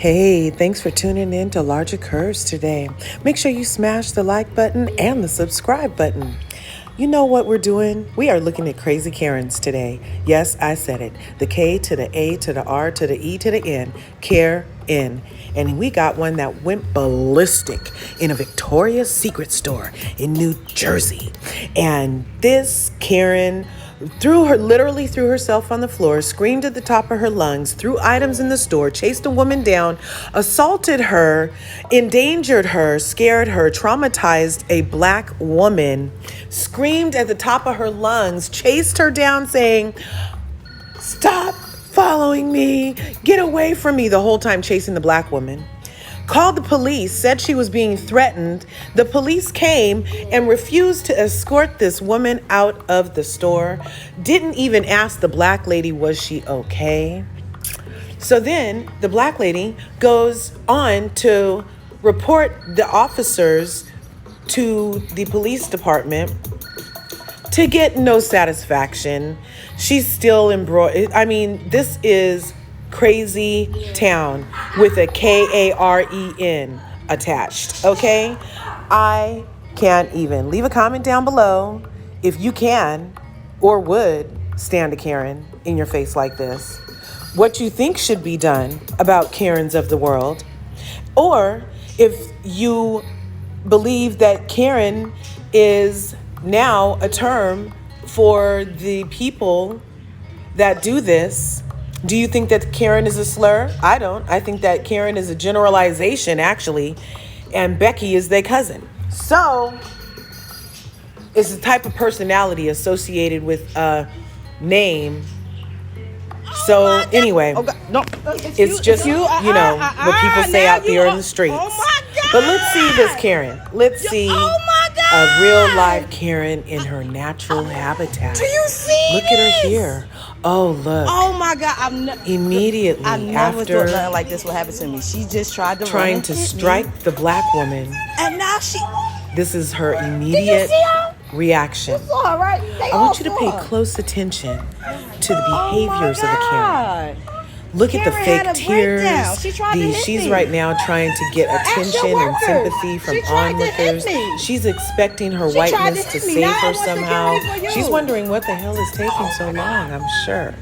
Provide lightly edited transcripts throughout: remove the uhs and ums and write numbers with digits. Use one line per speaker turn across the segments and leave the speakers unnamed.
Hey, thanks for tuning in to Larger Curves today. Make sure you smash the like button and the subscribe button. You know what we're doing? We are looking at crazy Karens today. Yes, I said it. The K to the A to the R to the E to the N. Karen. And we got one that went ballistic in a Victoria's Secret store in New Jersey. And this Karen literally threw herself on the floor, screamed at the top of her lungs, threw items in the store, chased a woman down, assaulted her, endangered her, scared her, traumatized a black woman, screamed at the top of her lungs, chased her down saying, "Stop following me, get away from me," the whole time chasing the black woman. Called the police, said she was being threatened. The police came and refused to escort this woman out of the store. Didn't even ask the black lady, was she okay? So then the black lady goes on to report the officers to the police department to get no satisfaction. She's still embroiled. I mean, this is crazy town with a Karen attached, okay? I can't even. Leave a comment down below if you can or would stand a Karen in your face like this. What you think should be done about Karens of the world. Or if you believe that Karen is now a term for the people that do this. Do you think that Karen is a slur? I don't. I think that Karen is a generalization, actually, and Becky is their cousin. So, it's the type of personality associated with a name. So, anyway, it's just, what people say out there in the streets. But let's see this Karen. Let's see a real live Karen in her natural habitat.
Do you see
Look at her here. Oh, look.
Oh my God!
Immediately
I never
after
thought nothing like this would happen to me. She just tried to
trying to strike the black woman.
And now
This is her immediate reaction.
All right.
I want you to pay close attention to the behaviors of the Karen. Look at the fake tears. She's right now trying to get attention and sympathy from onlookers. She's expecting her whiteness to save her somehow. She's wondering what the hell is taking so long, I'm sure.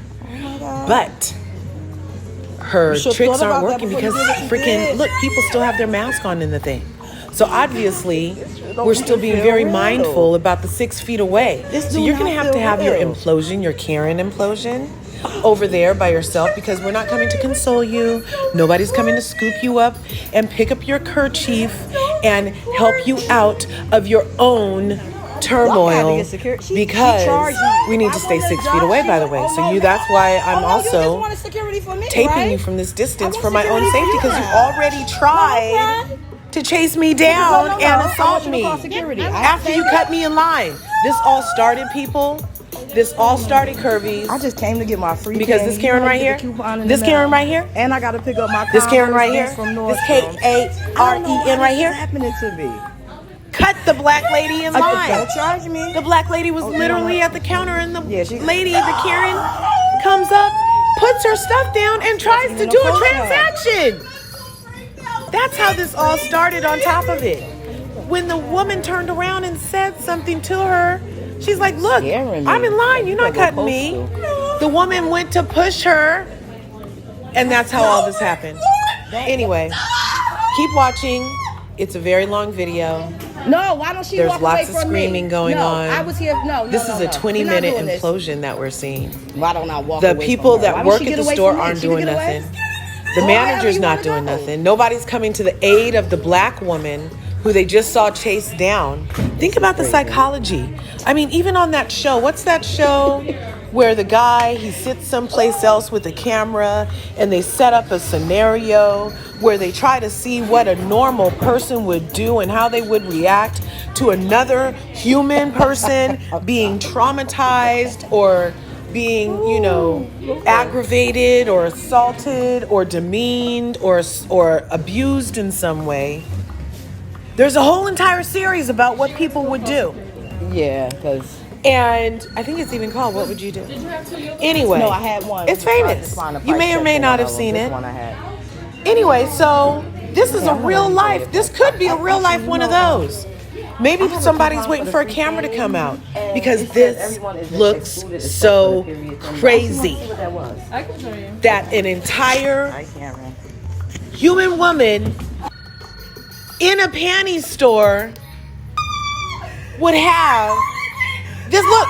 But her tricks aren't working because freaking, look, people still have their mask on in the thing. So obviously, we're still being very mindful about the 6 feet away. So you're going to have your implosion, your Karen implosion, over there by yourself, because we're not coming to console you. Nobody's coming to scoop you up and pick up your kerchief and help you out of your own turmoil, because we need to stay 6 feet away, by the way. So that's why I'm also taping you from this distance for my own safety, because you already tried to chase me down and assault me after you cut me in line. This all started, people. This all started, Curvies.
I just came to get my free
because this Karen right here, this Karen right here,
and I got to pick up my
this Karen right here, this Karen right here,
happening to me.
Cut the black lady in line.
Don't charge me.
The black lady was literally at the counter, and the lady, the Karen, comes up, puts her stuff down, and tries to do a transaction. That's how this all started on top of it. When the woman turned around and said something to her, she's like, look, I'm in line. You're not cutting me. The woman went to push her, and that's how all this happened. Anyway, keep watching. It's a very long video.
No, why don't she
There's
walk away
lots of
from
screaming
me?
going on.
I was here.
This is a 20-minute implosion that we're seeing.
Why don't I walk
The
away
people
from her?
that work at the store aren't doing nothing. The manager's not doing nothing. Nobody's coming to the aid of the black woman who they just saw chased down. Think about the psychology. I mean, even on that show, what's that show where the guy, he sits someplace else with a camera and they set up a scenario where they try to see what a normal person would do and how they would react to another human person being traumatized or being, aggravated or assaulted or demeaned or abused in some way. There's a whole entire series about what people would do.
Yeah, because
And I think it's even called What Would You Do? Anyway.
No, I had one.
It's famous. You may or may not have seen it.
One I had.
Anyway, so this is a real life. This could be a real life one of those. Maybe somebody's waiting for a camera to come out because this looks so crazy that an entire human woman in a panty store would have this look.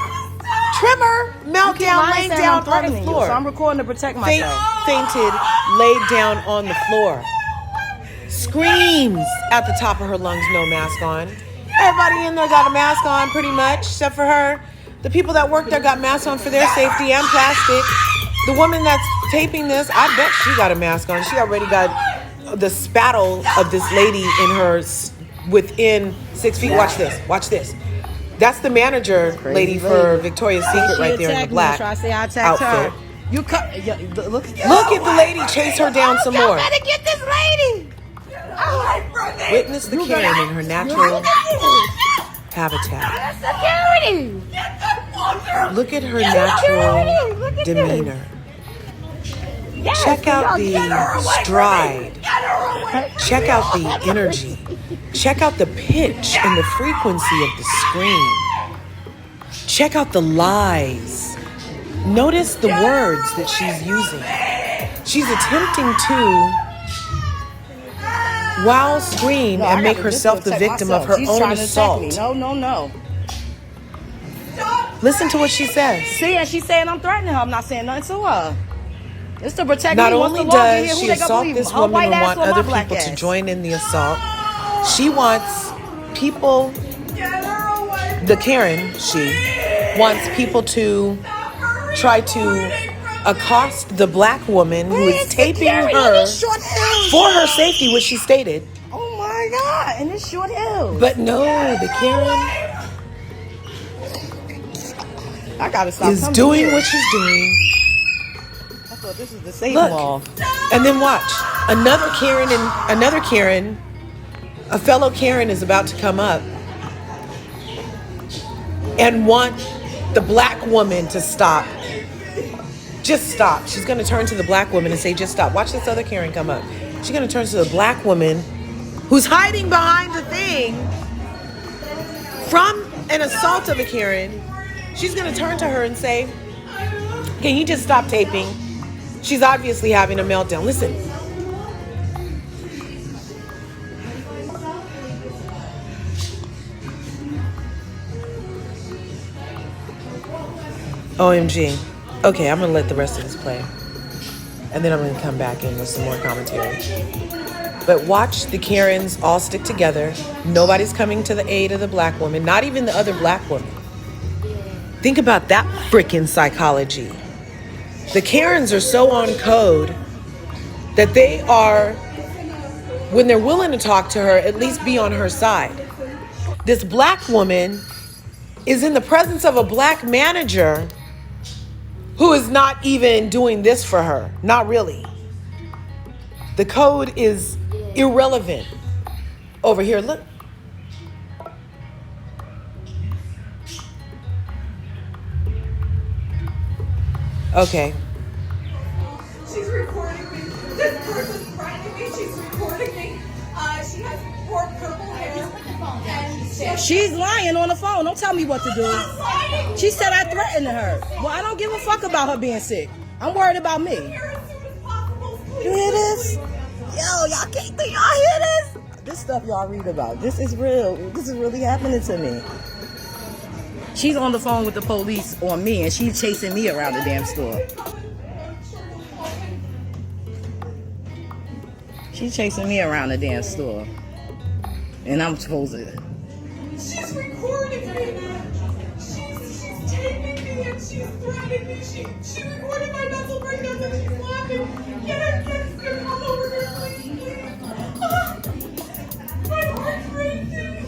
Trimmer, Meltdown, laying down on the floor.
So I'm recording to protect myself.
Fainted, laid down on the floor. Screams at the top of her lungs, no mask on. Everybody in there got a mask on pretty much, except for her. The people that work there got masks on for their safety and plastic. The woman that's taping this, I bet she got a mask on. She already got the spattle of this lady in her within 6 feet. Watch this, watch this. That's the manager lady for Victoria's Secret right there in the black outfit.
You look
at the lady chase her down some more.
Better get this lady.
Witness the Karen in her natural habitat. Look at her natural demeanor. Check out the stride. Check out the energy. Check out the pitch and the frequency of the scream. Check out the lies. Notice the words that she's using. She's attempting to, while scream and make herself the victim of her own assault.
No.
Listen to what she says.
See, and she's saying I'm threatening her. I'm not saying nothing to her. It's to protect me.
Not only does she assault this woman and want other people to join in the assault, she wants people, the Karen, she wants people to try to accost the black woman who is taping her for her safety, which she stated.
Oh my God, and it's short hills.
But no, the Karen
I gotta stop
is doing what she's doing.
I thought this was the safe
Look,
wall.
and then watch. Another Karen, a fellow Karen is about to come up and want the black woman to stop. Just stop. She's going to turn to the black woman and say, just stop. Watch this other Karen come up. She's going to turn to the black woman who's hiding behind the thing from an assault of a Karen. She's going to turn to her and say, can you just stop taping? She's obviously having a meltdown. Listen. OMG. Okay, I'm going to let the rest of this play. And then I'm going to come back in with some more commentary. But watch the Karens all stick together. Nobody's coming to the aid of the black woman, not even the other black woman. Think about that freaking psychology. The Karens are so on code that they are, when they're willing to talk to her, at least be on her side. This black woman is in the presence of a black manager who is not even doing this for her. Not really. The code is irrelevant. Over here, look. Okay.
She's recording me. This person's frightening me. She's recording me. She has purple hair. And
She's lying on the phone. Don't tell me what to do. She said I threatened her. Well, I don't give a fuck about her being sick. I'm worried about me. You hear this? Yo, y'all can't think y'all hear this? This stuff y'all read about. This is real. This is really happening to me. She's on the phone with the police on me, and she's chasing me around the damn store. She's chasing me around the damn store. And I'm supposed to...
she's recording me. She's taping me and she's threatening me. She recorded my mental breakdowns and she's laughing. Get her, come over here, please. My heart's racing.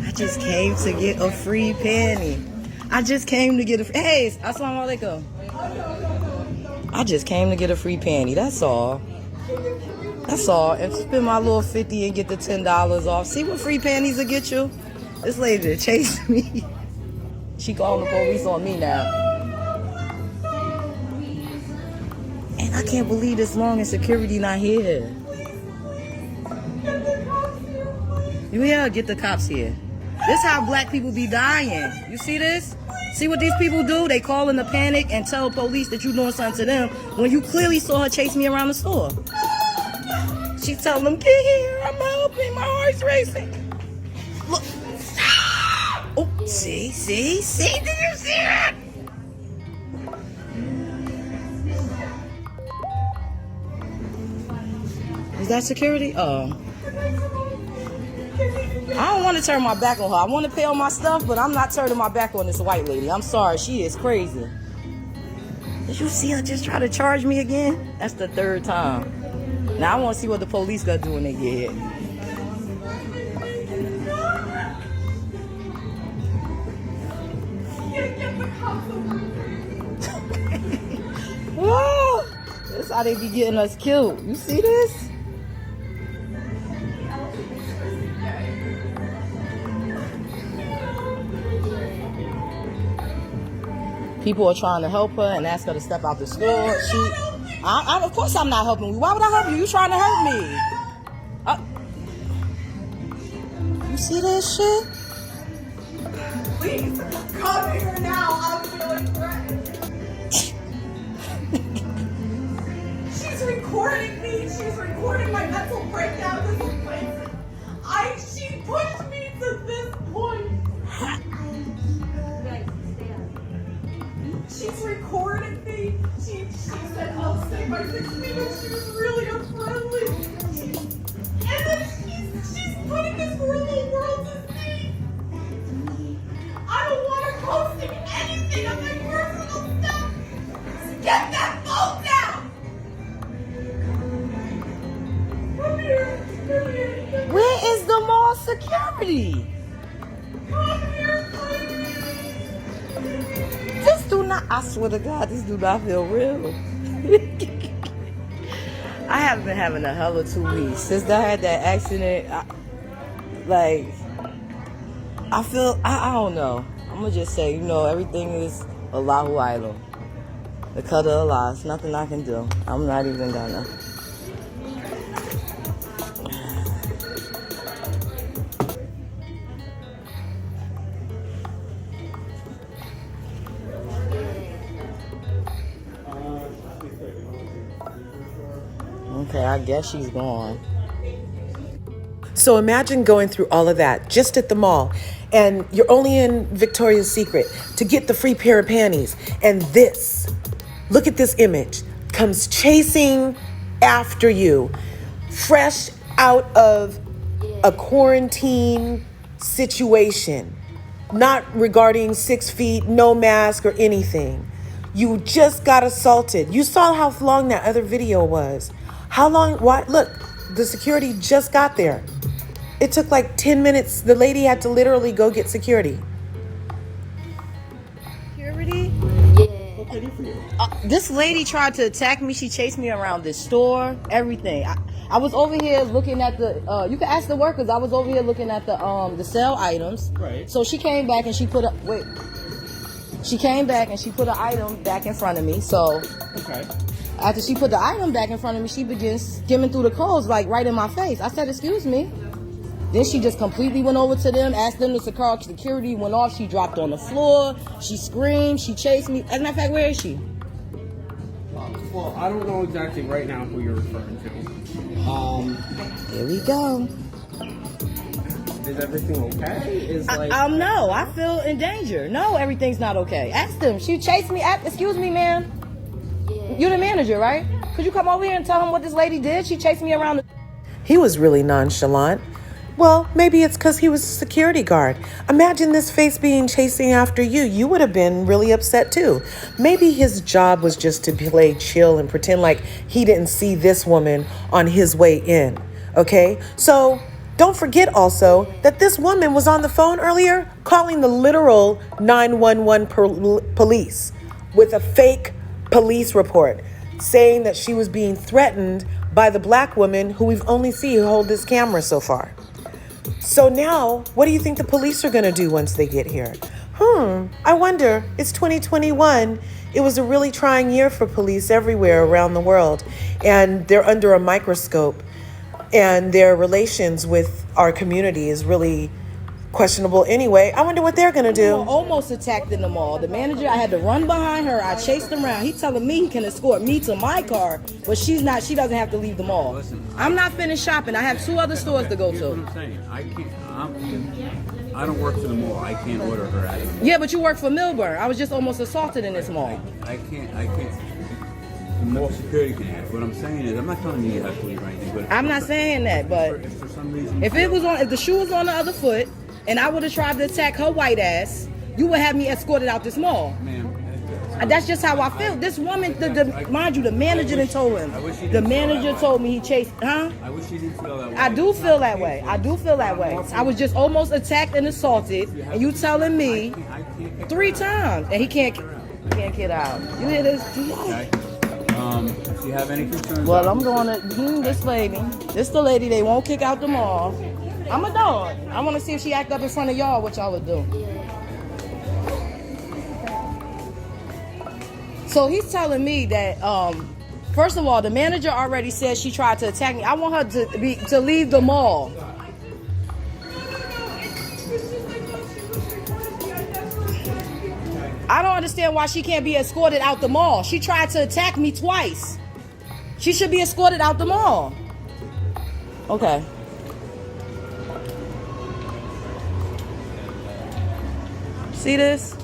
I just came to get a free panty. I just came to get a... Hey, assalamu alaikum. I just came to get a free panty. That's all. That's all. And spend my little 50 and get the $10 off. See what free panties will get you? This lady chased me. She calling the police on me now. I can't believe this long and security not here. Yeah, get the cops here. This how black people be dying. You see this? See what these people do? They call in a panic and tell police that you doing something to them when you clearly saw her chase me around the store. She telling them, get here, I'm helping, my heart's racing. Look. Oh, see, did you see that? Is that security? Oh. I don't want to turn my back on her. I want to pay all my stuff, but I'm not turning my back on this white lady. I'm sorry, she is crazy. Did you see her just try to charge me again? That's the third time. Now I want to see what the police gonna do when they get here. Whoa! This is how they be getting us killed. You see this? People are trying to help her and ask her to step out the store. Of course I'm not helping you. Why would I help you? You trying to hurt me. You see this shit?
Please, come here now. I'm feeling threatened. She's recording me. She's recording my mental breakdown. This is crazy. She pushed me to this point. She's recorded me. She said, I'll stay by 6 feet. She was really unfriendly. And then she's putting this for a little world to see. I don't want her posting anything of my personal stuff. Get that phone down. Come here. Come here.
Where is the mall security?
Come here, please.
This do not, I swear to God, this do not feel real. I have been having a hell of 2 weeks. Since I had that accident, I don't know. I'm going to just say, everything is Allahu Idol. The cut of Allah. There's nothing I can do. I'm not even gonna. Okay, I guess she's gone.
So imagine going through all of that just at the mall, and you're only in Victoria's Secret to get the free pair of panties. And this, look at this image, comes chasing after you, fresh out of a quarantine situation, not regarding 6 feet, no mask or anything. You just got assaulted. You saw how long that other video was. How long? What? Look, the security just got there. It took like 10 minutes. The lady had to literally go get security.
Security? This lady tried to attack me. She chased me around this store, everything. I was over here looking at the, you can ask the workers, I was over here looking at the sale items. Right. So she came back and she put she came back and she put an item back in front of me. So, okay. After she put the item back in front of me, she begins skimming through the clothes, like right in my face. I said, excuse me. Then she just completely went over to them, asked them to call security, went off. She dropped on the floor. She screamed. She chased me. As a matter of fact, where is she?
Well, I don't know exactly right now who you're referring to.
Here we go.
Is everything okay?
No, I feel in danger. No, everything's not okay. Ask them. She chased me. Excuse me, ma'am. You're the manager, right? Could you come over here and tell him what this lady did? She chased me around.
He was really nonchalant. Well, maybe it's because he was a security guard. Imagine this face being chasing after you. You would have been really upset too. Maybe his job was just to play chill and pretend like he didn't see this woman on his way in. Okay? So don't forget also that this woman was on the phone earlier calling the literal 911 police with a fake police report saying that she was being threatened by the black woman who we've only seen hold this camera so far. So now, what do you think the police are going to do once they get here? I wonder, it's 2021. It was a really trying year for police everywhere around the world, and they're under a microscope, and their relations with our community is really questionable anyway. I wonder what they're going to do.
Almost attacked in the mall. The manager, I had to run behind her. I chased him around. He telling me he can escort me to my car, but she's not. She doesn't have to leave the mall.
Listen,
I'm not finished shopping. I have 2 other stores to go
here's what
to.
I'm saying. I don't work for the mall. I can't order her out of here.
Yeah, but you work for Milburn. I was just almost assaulted in this mall.
I can't. The mall security can ask. What I'm saying is, I'm not telling you have to leave or anything. But
I'm not saying that, but
if for some reason,
if the shoe was on the other foot, and I would have tried to attack her white ass, you would have me escorted out this mall.
ma'am,
That's just how I feel. This woman, mind you, the manager done told him. The manager told me he chased, huh?
I wish you didn't feel that way.
I do feel that way. I do feel that way. I was just almost attacked and assaulted, and you telling me
I can't get
3 times, and he can't get out. You hear this?
okay. If you have any concerns,
Well, I'm going to this lady. This the lady they won't kick out the mall. I'm a dog. I want to see if she act up in front of y'all, what y'all would do. So he's telling me that, first of all, the manager already said she tried to attack me. I want her to leave the mall. I don't understand why she can't be escorted out the mall. She tried to attack me twice. She should be escorted out the mall. Okay. See this?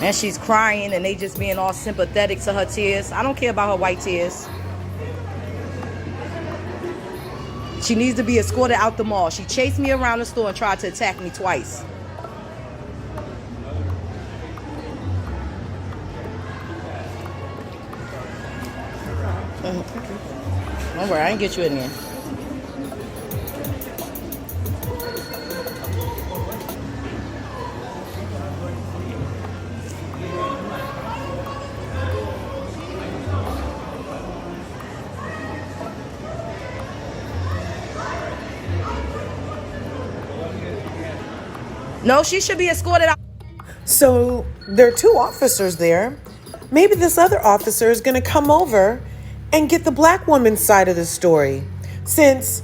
And she's crying and they just being all sympathetic to her tears. I don't care about her white tears. She needs to be escorted out the mall. She chased me around the store and tried to attack me twice. Don't worry, I didn't get you in there. No, she should be escorted out.
So there are 2 officers there. Maybe this other officer is going to come over and get the black woman's side of the story, since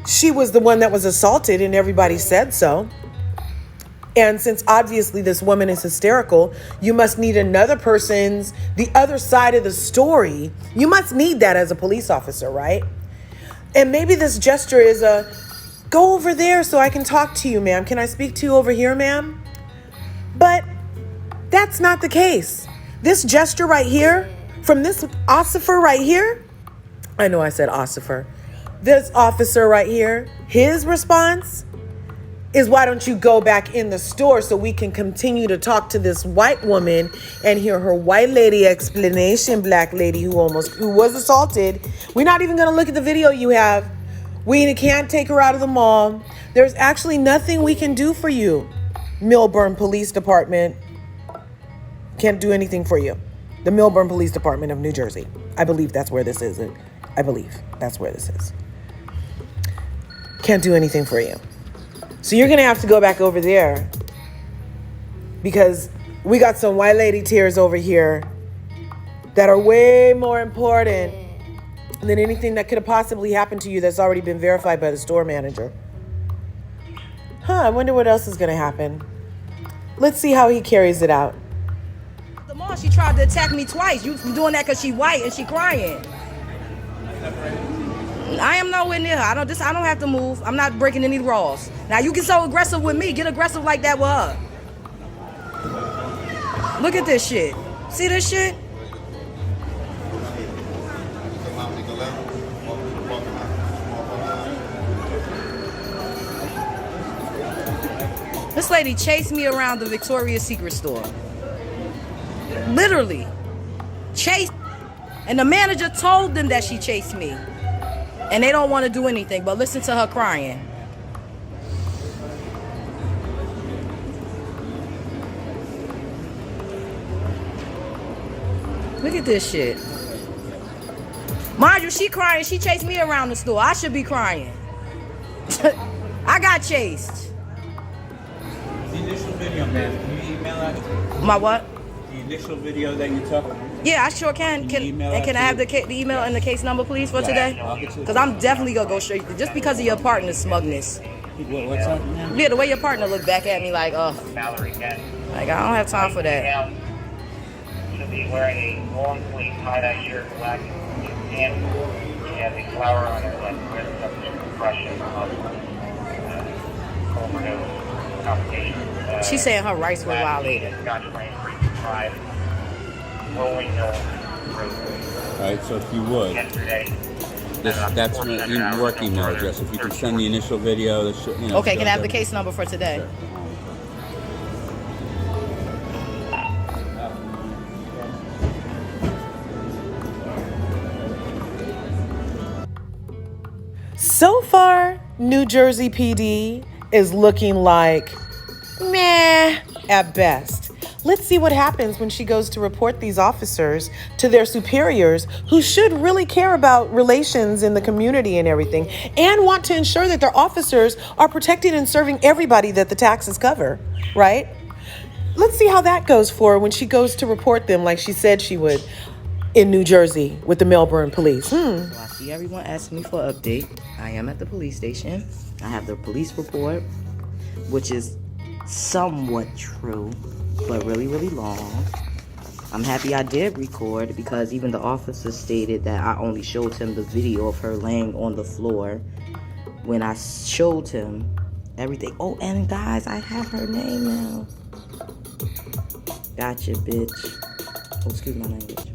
she was the one that was assaulted and everybody said so. And since obviously this woman is hysterical, you must need the other side of the story. You must need that as a police officer, right? And maybe this gesture is go over there so I can talk to you, ma'am. Can I speak to you over here, ma'am? But that's not the case. This gesture right here, from this officer right here, I know I said officer. This officer right here, his response is, why don't you go back in the store so we can continue to talk to this white woman and hear her white lady explanation, black lady who was assaulted. We're not even going to look at the video you have. We can't take her out of the mall. There's actually nothing we can do for you. Milburn Police Department can't do anything for you. The Milburn Police Department of New Jersey. I believe that's where this is. I believe that's where this is. Can't do anything for you. So you're going to have to go back over there, because we got some white lady tears over here that are way more important than anything that could have possibly happened to you that's already been verified by the store manager. I wonder what else is going to happen. Let's see how he carries it out.
The mall, she tried to attack me twice. You doing that because she white and she crying. I am nowhere near her. I don't have to move. I'm not breaking any laws. Now you get so aggressive with me. Get aggressive like that with her. Look at this shit. See this shit? This lady chased me around the Victoria's Secret store. Literally. Chased. And the manager told them that she chased me. And they don't want to do anything but listen to her crying. Look at this shit. Mind you, she crying. She chased me around the store. I should be crying. I got chased.
Okay. Can you email that?
My what?
The initial video that you took?
Yeah, I sure can.
Can you email that
Can I
to
have
me?
the email and the case number, please, for
Yeah,
today?
I'll get you the
Because I'm definitely going to go straight, just because of your partner's smugness.
What's that?
Yeah, the way your partner looked back at me like, oh, like I don't have time for that.
Should be wearing a long sleeve tie-dye shirt, black pants. She has a flower on her left wrist, subject to compression of overdose complications.
She's saying her rights were violated.
Scotch Lane 325, rolling hill road.
Alright, so if you would,
Yesterday.
that's my work email address. If you can send the initial video,
Okay, can I have the case number for today?
Sure.
So far, New Jersey PD is looking like meh at best. Let's see what happens when she goes to report these officers to their superiors, who should really care about relations in the community and everything, and want to ensure that their officers are protecting and serving everybody that the taxes cover, right? Let's see how that goes for her when she goes to report them like she said she would in New Jersey with the Melbourne police.
So I see everyone asking me for an update. I am at the police station. I have the police report, which is somewhat true, but really, really long. I'm happy I did record, because even the officer stated that I only showed him the video of her laying on the floor when I showed him everything. Oh, and guys, I have her name now. Gotcha, bitch. Oh, excuse my language.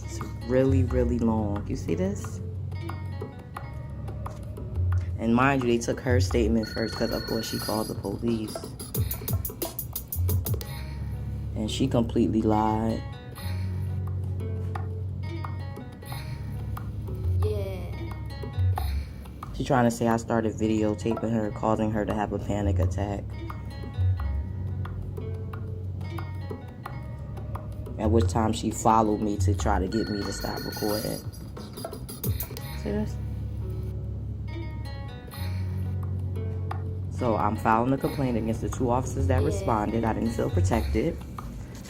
It's really, really long. You see this? And mind you, they took her statement first because, of course, she called the police. And she completely lied. She's trying to say I started videotaping her, causing her to have a panic attack. At which time she followed me to try to get me to stop recording. See this? So I'm filing a complaint against the 2 officers that responded. I didn't feel protected.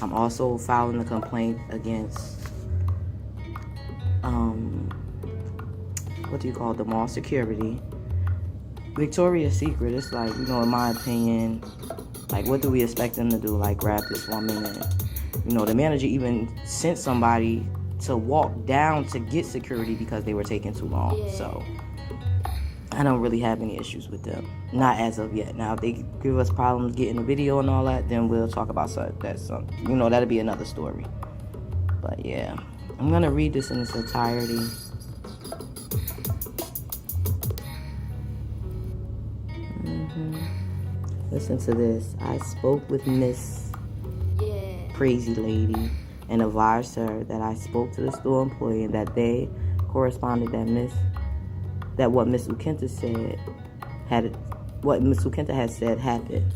I'm also filing a complaint against what do you call it? The mall security. Victoria's Secret, it's like, you know, in my opinion, like, what do we expect them to do? Like, grab this woman and, you know, the manager even sent somebody to walk down to get security because they were taking too long. So I don't really have any issues with them. Not as of yet. Now, if they give us problems getting a video and all that, then we'll talk about that. You know, that'll be another story. But yeah, I'm going to read this in its entirety. Listen to this. I spoke with Miss Crazy Lady and advised her that I spoke to the store employee and that they corresponded that what Miss Ukenta said had happened.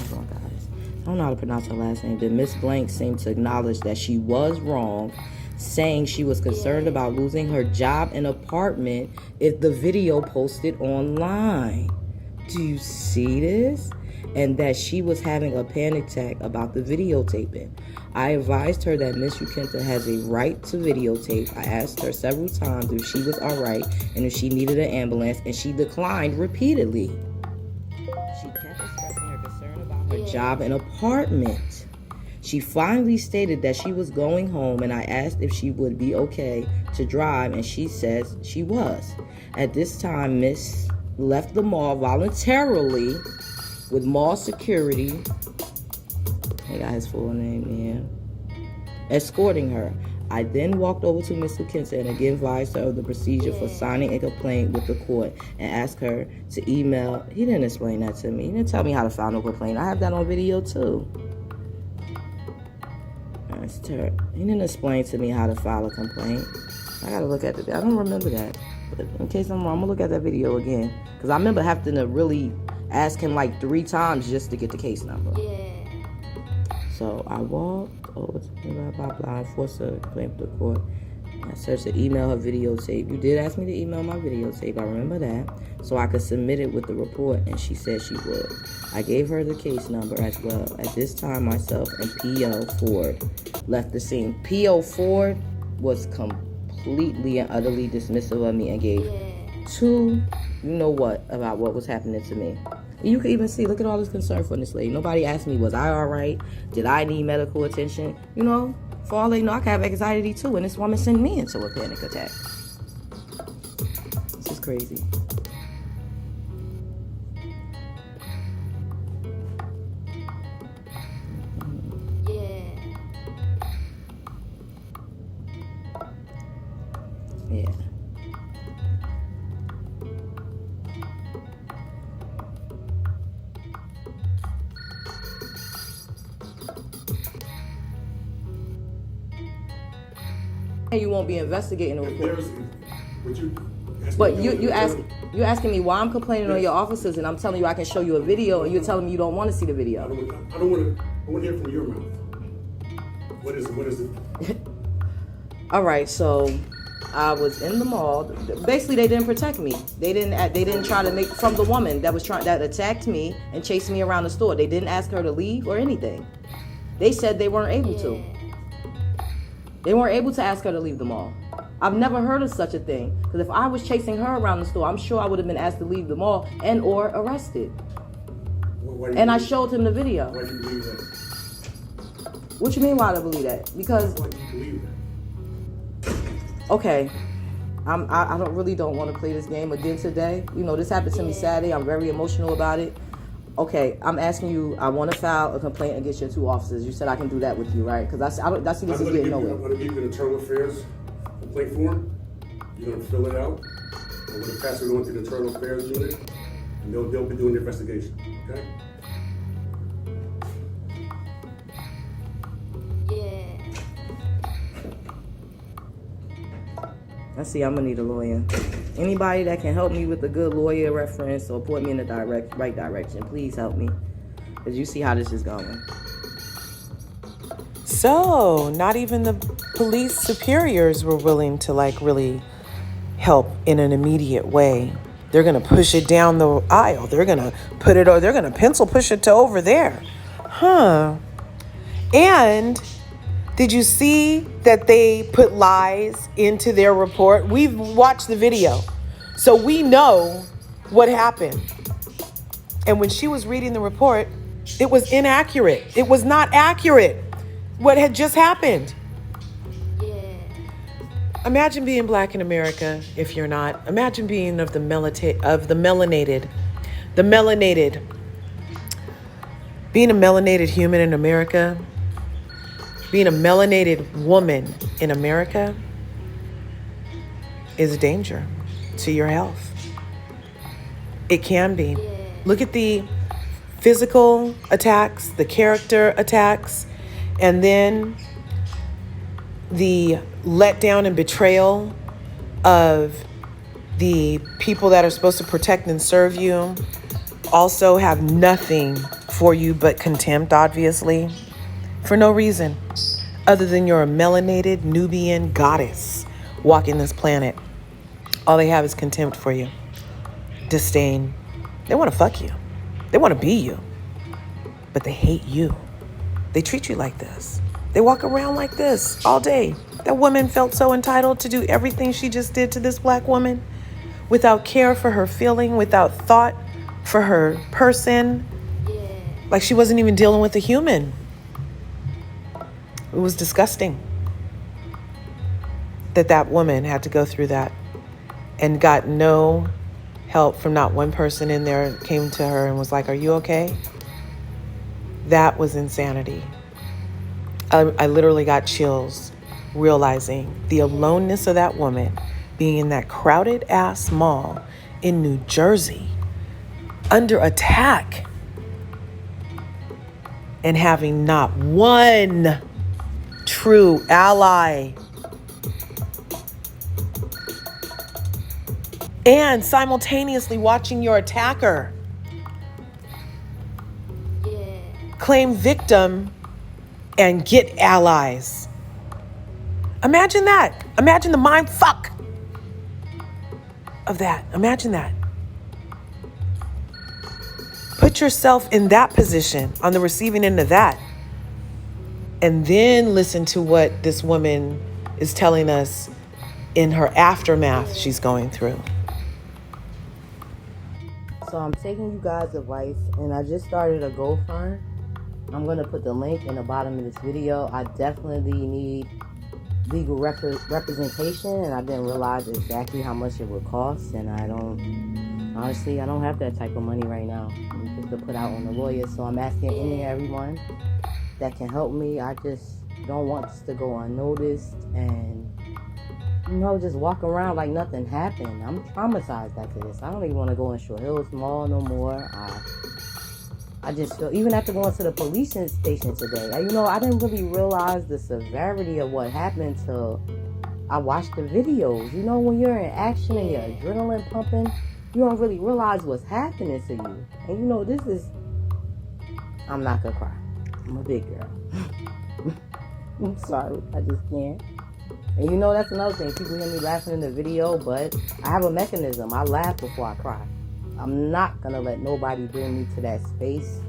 Hold on, guys. I don't know how to pronounce her last name. Then Miss Blank seemed to acknowledge that she was wrong, saying she was concerned about losing her job and apartment if the video posted online. Do you see this? And that she was having a panic attack about the videotaping. I advised her that Miss Ukenta has a right to videotape. I asked her several times if she was all right and if she needed an ambulance, and she declined repeatedly. She kept expressing her concern about her job and apartment. She finally stated that she was going home, and I asked if she would be okay to drive, and she says she was. At this time, Miss left the mall voluntarily with mall security. I got his full name, escorting her. I then walked over to Miss Ukenta and again advised her of the procedure for signing a complaint with the court and asked her to email. He didn't explain that to me. He didn't tell me how to file no complaint. I have that on video too. He didn't explain to me how to file a complaint. I gotta look at it. I don't remember that. But in case I'm wrong, I'm gonna look at that video again. Because I remember having to really ask him like 3 times just to get the case number.
So I walked over to blah, blah, blah, forced her to complain with the court. I searched the email, her videotape. You did ask me to email my videotape. I remember that. So I could submit it with the report, and she said she would. I gave her the case number as well. At this time, myself and P.O. Ford left the scene. P.O. Ford was completely and utterly dismissive of me and gave two, you know what, about what was happening to me. And you can even see, look at all this concern for this lady. Nobody asked me, was I all right? Did I need medical attention? You know, for all they know, I could have anxiety too, and this woman sent me into a panic attack. This is crazy. Yeah. You won't be investigating the report. But you asking me why I'm complaining on your officers, and I'm telling you I can show you a video, and you're telling me you don't want to see the video.
I don't want to hear from your mouth. What is it?
All right, so I was in the mall. Basically, they didn't protect me. They didn't try to make from the woman that attacked me and chased me around the store. They didn't ask her to leave or anything. They said they weren't able to. They weren't able to ask her to leave the mall. I've never heard of such a thing. Because if I was chasing her around the store, I'm sure I would have been asked to leave the mall and or arrested. And I showed him the video.
Why do you believe that?
What you mean why do I believe that? Because,
Why do you believe that?
okay, I don't want to play this game again today. You know, this happened to me Saturday. I'm very emotional about it. Okay, I'm asking you, I want to file a complaint against your two officers. You said I can do that with you, right? Because I see this is getting nowhere.
I'm going to give you an internal affairs complaint form. You're going to fill it out. I'm going to pass it on to the internal affairs unit, and they'll be doing the investigation, okay?
I see I'm gonna need a lawyer. Anybody that can help me with a good lawyer reference or point me in the right direction, please help me. Because you see how this is going.
So, not even the police superiors were willing to really help in an immediate way. They're going to push it down the aisle. They're going to put it, or they're going to pencil push it to over there. Huh. And did you see that they put lies into their report? We've watched the video, so we know what happened. And when she was reading the report, it was inaccurate. It was not accurate what had just happened. Imagine being black in America if you're not. Imagine being of the melanated. Being a melanated human in America. Being a melanated woman in America is a danger to your health. It can be. Look at the physical attacks, the character attacks, and then the letdown and betrayal of the people that are supposed to protect and serve you also have nothing for you but contempt, obviously, for no reason other than you're a melanated Nubian goddess walking this planet. All they have is contempt for you, disdain. They want to fuck you. They want to be you, but they hate you. They treat you like this. They walk around like this all day. That woman felt so entitled to do everything she just did to this black woman without care for her feeling, without thought for her person. Like she wasn't even dealing with a human. It was disgusting that woman had to go through that and got no help from not one person in there came to her and was like, "Are you okay?" That was insanity. I literally got chills realizing the aloneness of that woman being in that crowded ass mall in New Jersey under attack and having not one true ally. And simultaneously watching your attacker claim victim and get allies. Imagine that. Imagine the mind fuck of that. Imagine that. Put yourself in that position, on the receiving end of that. And then listen to what this woman is telling us in her aftermath she's going through.
So I'm taking you guys' advice, and I just started a GoFund. I'm going to put the link in the bottom of this video. I definitely need legal representation, and I didn't realize exactly how much it would cost, and I don't have that type of money right now just to put out on the lawyer. So I'm asking any and everyone that can help me. I just don't want this to go unnoticed and, just walk around like nothing happened. I'm traumatized after this. I don't even want to go in Short Hills Mall no more. I just feel, even after going to the police station today, I didn't really realize the severity of what happened till I watched the videos. When you're in action and your adrenaline pumping, you don't really realize what's happening to you. And I'm not gonna cry. I'm a big girl. I'm sorry, I just can't. And that's another thing. People hear me laughing in the video, but I have a mechanism. I laugh before I cry. I'm not gonna let nobody bring me to that space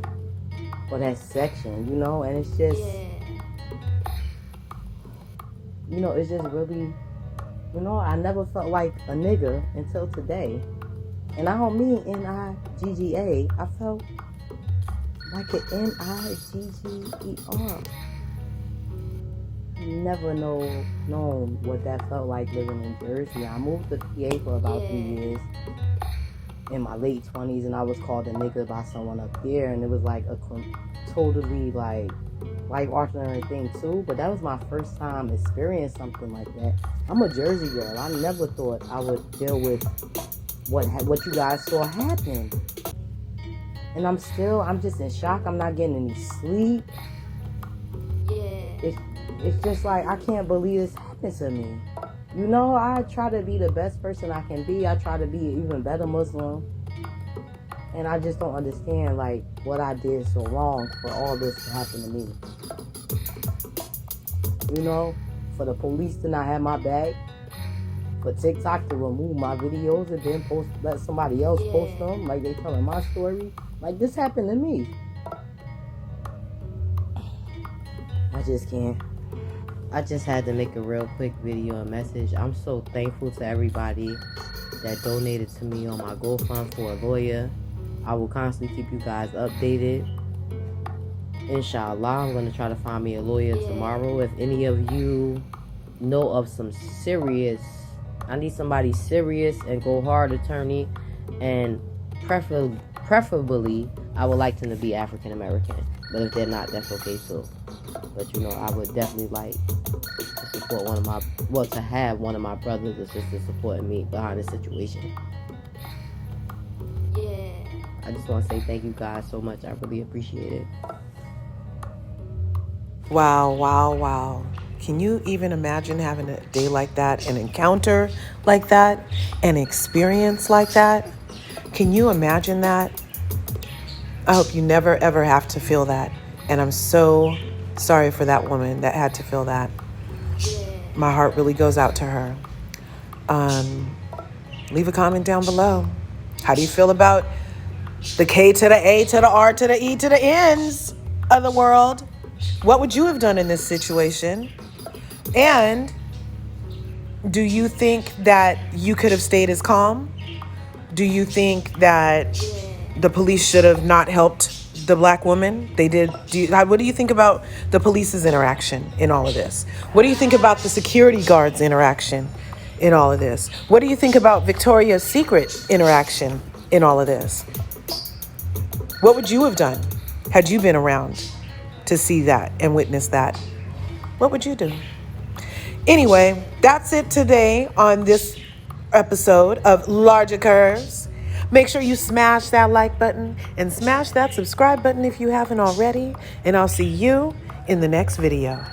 or that section, and it's just, it's just really, I never felt like a nigga until today. And I don't mean N-I-G-G-A. I felt like an N-I-G-G-E-R. Never known what that felt like living in Jersey. I moved to PA for about 3 years in my late 20s, and I was called a nigga by someone up there, and it was like a totally like life-altering thing too. But that was my first time experiencing something like that. I'm a Jersey girl. I never thought I would deal with what you guys saw happen, and I'm just in shock. I'm not getting any sleep. It's just like, I can't believe this happened to me. I try to be the best person I can be. I try to be an even better Muslim. And I just don't understand, what I did so wrong for all this to happen to me. For the police to not have my back. For TikTok to remove my videos and then let somebody else post them. Like they telling my story. Like, this happened to me. I just can't. I just had to make a real quick video and message. I'm so thankful to everybody that donated to me on my GoFund for a lawyer. I will constantly keep you guys updated. Inshallah, I'm going to try to find me a lawyer tomorrow. If any of you know of some serious, I need somebody serious and go hard attorney, and preferably, I would like them to be African American. But if they're not, that's okay too. But I would definitely like to support to have one of my brothers or sisters supporting me behind this situation. I just want to say thank you guys so much. I really appreciate it.
Wow. Can you even imagine having a day like that, an encounter like that, an experience like that? Can you imagine that? I hope you never, ever have to feel that. And I'm so sorry for that woman that had to feel that. My heart really goes out to her. Leave a comment down below. How do you feel about the K to the A to the R to the E to the N's of the world? What would you have done in this situation? And do you think that you could have stayed as calm? Do you think that the police should have not helped the black woman? They did. What do you think about the police's interaction in all of this? What do you think about the security guards' interaction in all of this? What do you think about Victoria's Secret interaction in all of this? What would you have done had you been around to see that and witness that? What would you do? Anyway, that's it today on this episode of Larger Curves. Make sure you smash that like button and smash that subscribe button if you haven't already. And I'll see you in the next video.